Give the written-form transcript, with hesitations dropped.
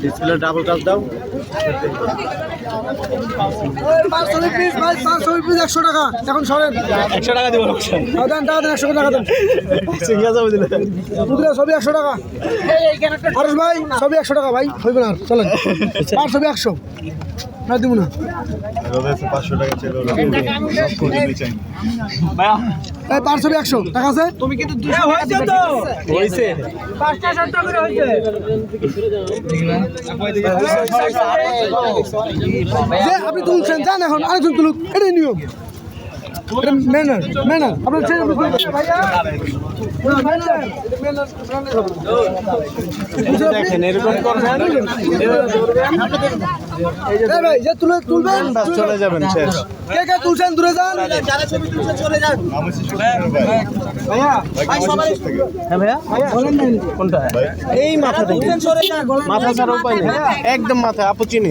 Display double touch দাও। 100 টাকা এখন সরেন 100 টাকা দিব। দেন টাকা দেন 100 টাকা দেন ঠিক আছে বুঝলে। দুধরা সবই 100 টাকা। আরশ ভাই সবই 100 টাকা ভাই হইবে না চলেন। আর সবই 100 না দিব না 500 টাকা ছিল। এই পার সবই 100 টাকা আছে। তুমি কিন্তু 200 হইছে তো হইছে 5টা 7টা করে হইছে যে আপনি তুলছেন জান এখন আরেকজন তুলুক এটাই নিয়ম। ম্যানার ম্যানার আপনার ছেলে ভাইয়া দেখেন এরকম করবেন ভাই যে তুলবেন চলে যাবেন শেষ। কে কে তুলছেন দূরে যান। যারা ছবি তুলছে চলে যান ভাইয়া ভাই সবাই হ্যাঁ ভাইয়া কোনটা? এই মাথা থেকে চলে যান মাথা ছাড়া উপায় নেই, একদম মাথা আপু চিনি।